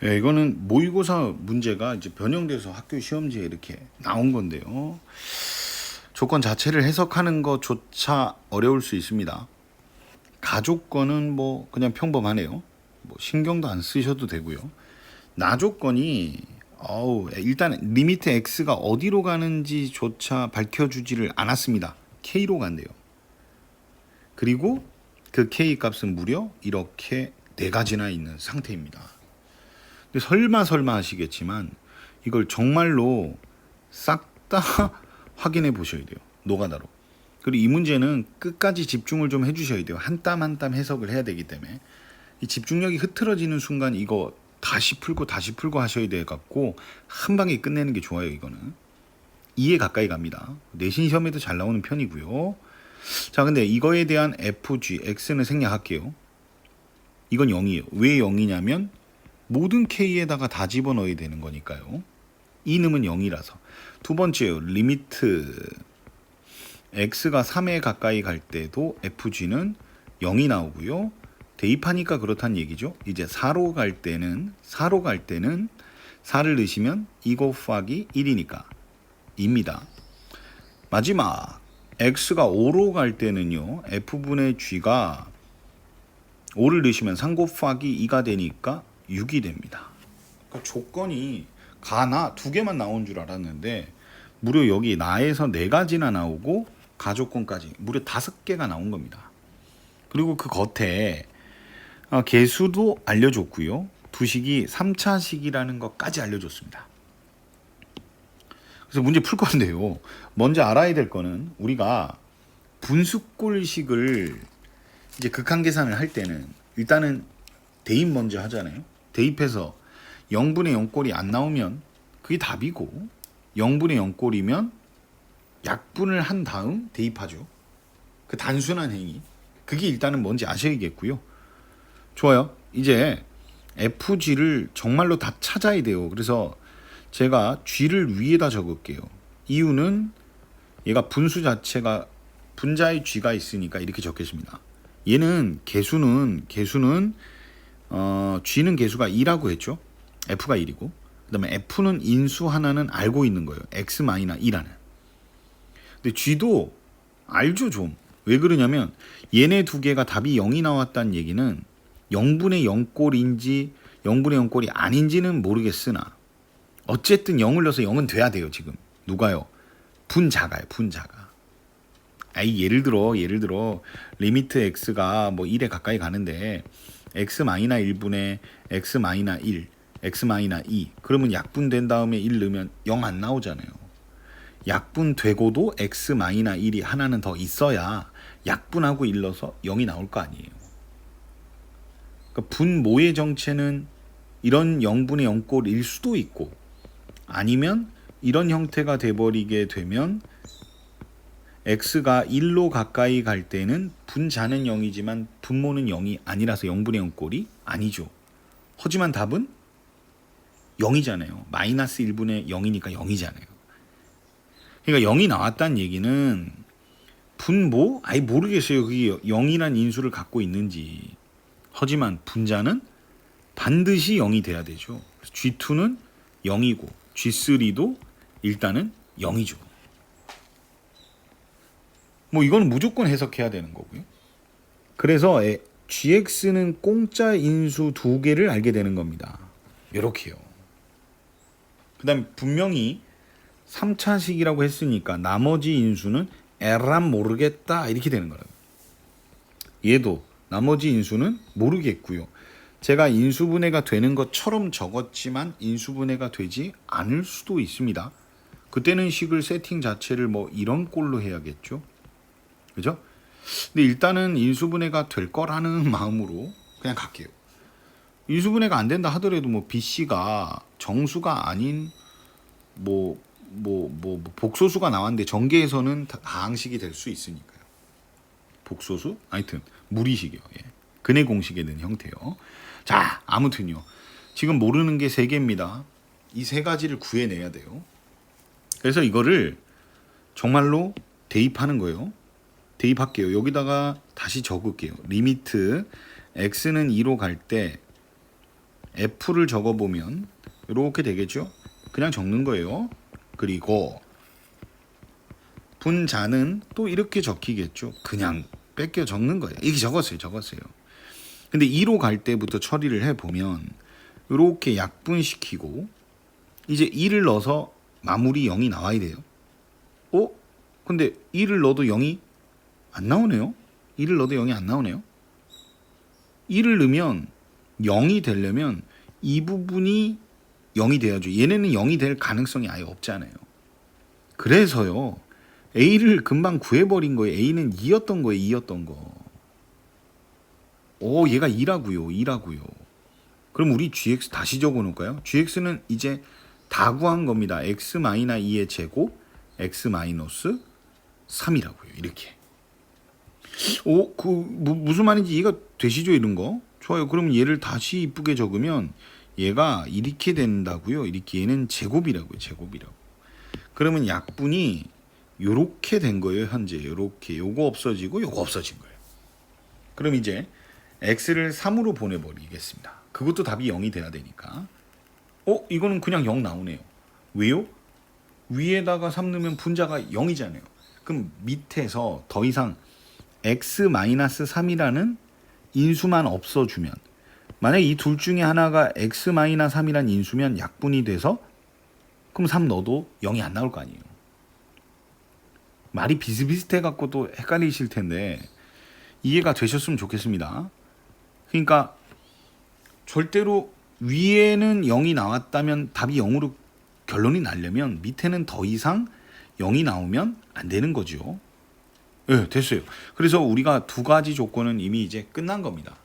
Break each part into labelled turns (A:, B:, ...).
A: 예, 이거는 모의고사 문제가 이제 변형돼서 학교 시험지에 이렇게 나온 건데요. 조건 자체를 해석하는 것조차 어려울 수 있습니다. 가조건은 뭐 그냥 평범하네요. 뭐 신경도 안 쓰셔도 되고요. 나조건이 일단 리미트 x가 어디로 가는지조차 밝혀주지를 않았습니다. k로 간대요. 그리고 그 k 값은 무려 이렇게 네 가지나 있는 상태입니다. 근데 설마 하시겠지만 이걸 정말로 싹 다 확인해 보셔야 돼요. 노가다로. 그리고 이 문제는 끝까지 집중을 좀 해주셔야 돼요. 한 땀 한 땀 해석을 해야 되기 때문에 이 집중력이 흐트러지는 순간 이거 다시 풀고 하셔야 돼 갖고 한 방에 끝내는 게 좋아요. 이거는 2에 가까이 갑니다. 내신 시험에도 잘 나오는 편이고요. 자, 근데 이거에 대한 FG, X는 생략할게요. 이건 0이에요. 왜 0이냐면 모든 K에다가 다 집어넣어야 되는 거니까요. 이놈은 0이라서. 두 번째요. 리미트 X가 3에 가까이 갈 때도 FG는 0이 나오고요. 대입하니까 그렇다는 얘기죠. 이제 4로 갈 때는 4를 넣으시면 2 곱하기 1이니까 2입니다. 마지막 X가 5로 갈 때는요. F분의 G가 5를 넣으시면 3 곱하기 2가 되니까 6이 됩니다. 그러니까 조건이 가나 두 개만 나온 줄 알았는데 무려 여기 나에서 네 가지나 나오고 가조건까지 무려 5개가 나온 겁니다. 그리고 그 겉에 개수도 알려줬고요. 두식이 3차식이라는 것까지 알려줬습니다. 그래서 문제 풀 건데요. 먼저 알아야 될 거는 우리가 분수꼴식을 이제 극한 계산을 할 때는 일단은 대입 먼저 하잖아요. 대입해서 0분의 0꼴이 안 나오면 그게 답이고 0분의 0꼴이면 약분을 한 다음 대입하죠. 그 단순한 행위. 그게 일단은 뭔지 아셔야겠고요. 좋아요. 이제 FG를 정말로 다 찾아야 돼요. 그래서 제가 G를 위에다 적을게요. 이유는 얘가 분수 자체가 분자의 G가 있으니까 이렇게 적겠습니다. 얘는 개수는 G는 개수가 2라고 했죠. F가 1이고 그 다음에 F는 인수 하나는 알고 있는 거예요. X-2라는. 근데 G도 알죠 좀. 왜 그러냐면 얘네 두 개가 답이 0이 나왔다는 얘기는 0분의 0꼴인지 0분의 0꼴이 아닌지는 모르겠으나 어쨌든 0을 넣어서 0은 돼야 돼요 지금. 누가요? 분자가요. 분자가. 예를 들어 리미트 x가 뭐 1에 가까이 가는데 x-1분의 x-1 x-2 그러면 약분된 다음에 1 넣으면 0 안 나오잖아요. 약분되고도 x-1이 하나는 더 있어야 약분하고 1 넣어서 0이 나올 거 아니에요. 그러니까 분모의 정체는 이런 0분의 0꼴일 수도 있고 아니면 이런 형태가 돼버리게 되면 x가 1로 가까이 갈 때는 분자는 0이지만 분모는 0이 아니라서 0분의 0꼴이 아니죠. 하지만 답은 0이잖아요. 마이너스 1분의 0이니까 0이잖아요. 그러니까 0이 나왔다는 얘기는 분모? 아예 모르겠어요. 그게 0이란 인수를 갖고 있는지. 하지만 분자는 반드시 0이 돼야 되죠. G2는 0이고 G3도 일단은 0이죠. 뭐 이건 무조건 해석해야 되는 거고요. 그래서 GX는 공짜 인수 두 개를 알게 되는 겁니다. 이렇게요. 그 다음에 분명히 3차식이라고 했으니까 나머지 인수는 에란 모르겠다 이렇게 되는 거라고. 얘도 나머지 인수는 모르겠고요. 제가 인수분해가 되는 것처럼 적었지만 인수분해가 되지 않을 수도 있습니다. 그때는 식을 세팅 자체를 뭐 이런 꼴로 해야겠죠. 그죠? 근데 일단은 인수분해가 될 거라는 마음으로 그냥 갈게요. 인수분해가 안 된다 하더라도 뭐 BC가 정수가 아닌 뭐 복소수가 나왔는데 전개에서는 다항식이 될 수 있으니까요. 복소수? 하여튼 무리식이요. 예. 근해 공식에 는 형태요. 자, 아무튼요. 지금 모르는 게 3개입니다. 이 3가지를 구해내야 돼요. 그래서 이거를 정말로 대입하는 거예요. 대입할게요. 여기다가 다시 적을게요. 리미트 x는 2로 갈 때 F를 적어보면 이렇게 되겠죠. 그냥 적는 거예요. 그리고 분자는 또 이렇게 적히겠죠. 그냥 뺏겨 적는 거예요. 이렇게 적었어요. 근데 2로 갈 때부터 처리를 해보면 이렇게 약분시키고 이제 2를 넣어서 마무리 0이 나와야 돼요. 근데 2를 넣어도 0이 안 나오네요. 2를 넣어도 0이 안 나오네요. 2를 넣으면 0이 되려면 이 부분이 0이 돼야죠. 얘네는 0이 될 가능성이 아예 없잖아요. 그래서요. A를 금방 구해버린 거예요. A는 2였던 거예요. 2였던 거. 얘가 2라고요. 그럼 우리 GX 다시 적어놓을까요? GX는 이제 다 구한 겁니다. X-2의 제곱 X-3이라고요. 이렇게. 무슨 말인지 이해가 되시죠? 이런 거. 좋아요. 그럼 얘를 다시 이쁘게 적으면 얘가 이렇게 된다고요. 이렇게 얘는 제곱이라고요. 그러면 약분이 요렇게 된 거예요. 현재 요렇게 요거 없어지고 요거 없어진 거예요. 그럼 이제 x를 3으로 보내버리겠습니다. 그것도 답이 0이 돼야 되니까. 이거는 그냥 0 나오네요. 왜요? 위에다가 3 넣으면 분자가 0이잖아요. 그럼 밑에서 더 이상 x-3이라는 인수만 없어주면, 만약 이 둘 중에 하나가 x-3이란 인수면 약분이 돼서 그럼 3 넣어도 0이 안 나올 거 아니에요. 말이 비슷비슷해 갖고 또 헷갈리실 텐데 이해가 되셨으면 좋겠습니다. 그러니까 절대로 위에는 0이 나왔다면 답이 0으로 결론이 나려면 밑에는 더 이상 0이 나오면 안 되는 거죠. 네, 됐어요. 그래서 우리가 두 가지 조건은 이미 이제 끝난 겁니다.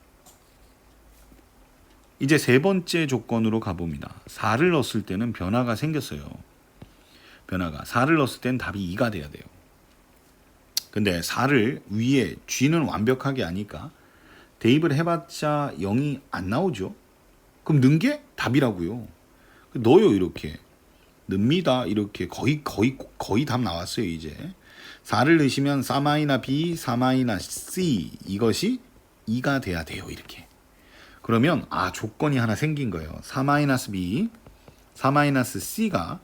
A: 이제 세 번째 조건으로 가봅니다. 4를 넣었을 때는 변화가 생겼어요. 4를 넣었을 때는 답이 2가 돼야 돼요. 근데 4를 위에 G는 완벽하게 아니까 대입을 해봤자 0이 안 나오죠. 그럼 넣은 게 답이라고요. 넣어요. 이렇게 넣습니다. 이렇게 거의 답 나왔어요. 이제 4를 넣으시면 4-B, 4-C 이것이 2가 돼야 돼요. 이렇게. 그러면 조건이 하나 생긴 거예요. 4-B, 4-C가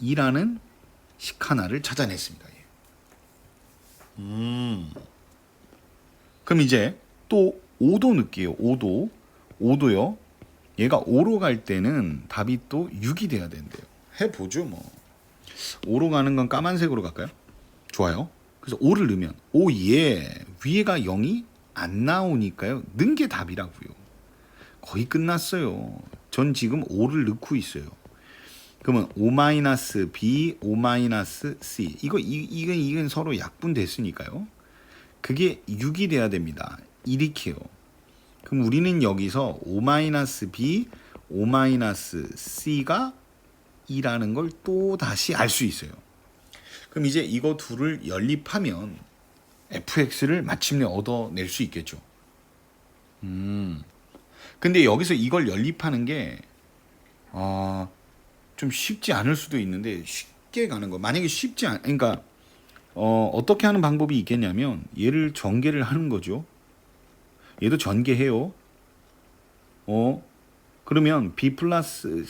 A: 2라는 식 하나를 찾아냈습니다. 그럼 이제 또 5도 넣을게요. 5도요. 얘가 5로 갈 때는 답이 또 6이 돼야 된대요. 해보죠 뭐. 5로 가는 건 까만색으로 갈까요? 좋아요. 그래서 5를 넣으면 위에가 0이 안 나오니까요. 넣은 게 답이라고요. 거의 끝났어요. 전 지금 5를 넣고 있어요. 그러면 5-B, 5-C 이건 서로 약분됐으니까요. 그게 6이 돼야 됩니다. 이렇게요. 그럼 우리는 여기서 5-B, 5-C가 2라는 걸 또 다시 알 수 있어요. 그럼 이제 이거 둘을 연립하면 fx를 마침내 얻어낼 수 있겠죠. 근데 여기서 이걸 연립하는 게 좀 쉽지 않을 수도 있는데 쉽게 가는 거. 만약에 그러니까 어떻게 하는 방법이 있겠냐면 얘를 전개를 하는 거죠. 얘도 전개해요. 그러면 B 플러스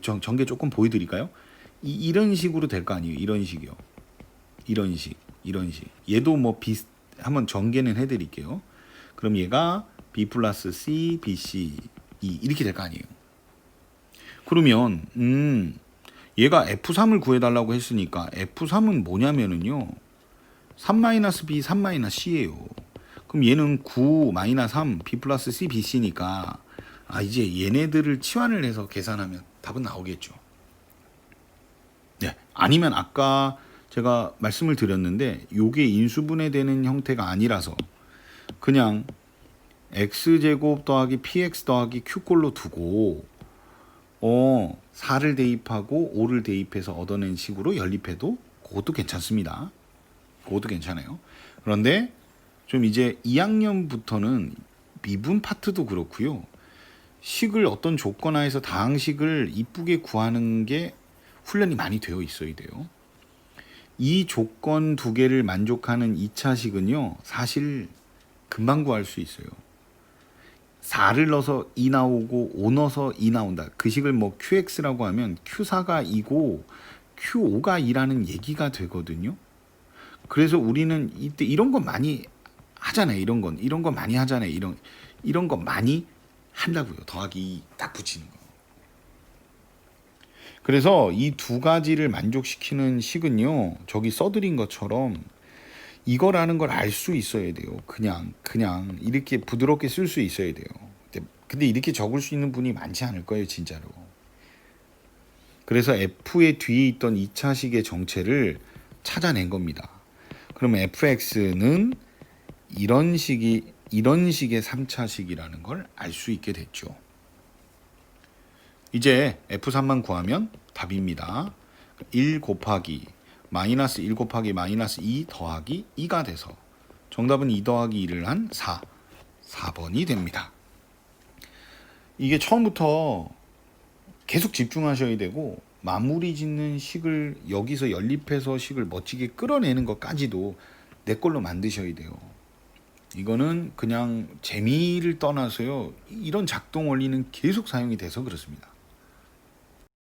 A: 전개 조금 보여드릴까요? 이런 식으로 될 거 아니에요. 이런 식이요. 이런 식. 얘도 뭐 한번 전개는 해드릴게요. 그럼 얘가 B 플러스 C, BC 이렇게 될 거 아니에요. 그러면 얘가 F3을 구해달라고 했으니까 F3은 뭐냐면은요 3-B, 3-C예요. 그럼 얘는 9-3 B 플러스 C, BC니까 이제 얘네들을 치환을 해서 계산하면 답은 나오겠죠. 네. 아니면 아까 제가 말씀을 드렸는데 요게 인수분해되는 형태가 아니라서 그냥 x제곱 더하기 px 더하기 q꼴로 두고 4를 대입하고 5를 대입해서 얻어낸 식으로 연립해도 그것도 괜찮습니다. 그것도 괜찮아요. 그런데 좀 이제 2학년부터는 미분 파트도 그렇고요. 식을 어떤 조건 하에서 다항식을 이쁘게 구하는 게 훈련이 많이 되어 있어야 돼요. 이 조건 두 개를 만족하는 2차식은요. 사실 금방 구할 수 있어요. 4를 넣어서 2 나오고 5 넣어서 2 나온다. 그 식을 뭐 QX라고 하면 Q4가 2고 Q5가 2라는 얘기가 되거든요. 그래서 우리는 이때 이런 거 많이 하잖아요. 이런 거 많이 하잖아요. 이런 거 많이 한다고요. 더하기 2 딱 붙이는 거. 그래서 이 두 가지를 만족시키는 식은요. 저기 써드린 것처럼 이거라는 걸 알 수 있어야 돼요. 그냥 이렇게 부드럽게 쓸 수 있어야 돼요. 근데 이렇게 적을 수 있는 분이 많지 않을 거예요, 진짜로. 그래서 F의 뒤에 있던 2차식의 정체를 찾아낸 겁니다. 그러면 fx는 이런 식의 3차식이라는 걸 알 수 있게 됐죠. 이제 f3만 구하면 답입니다. 1 곱하기 마이너스 1 곱하기 마이너스 2 더하기 2가 돼서 정답은 2 더하기 2를 한 4번이 됩니다. 이게 처음부터 계속 집중하셔야 되고 마무리 짓는 식을 여기서 연립해서 식을 멋지게 끌어내는 것까지도 내 걸로 만드셔야 돼요. 이거는 그냥 재미를 떠나서요. 이런 작동 원리는 계속 사용이 돼서 그렇습니다.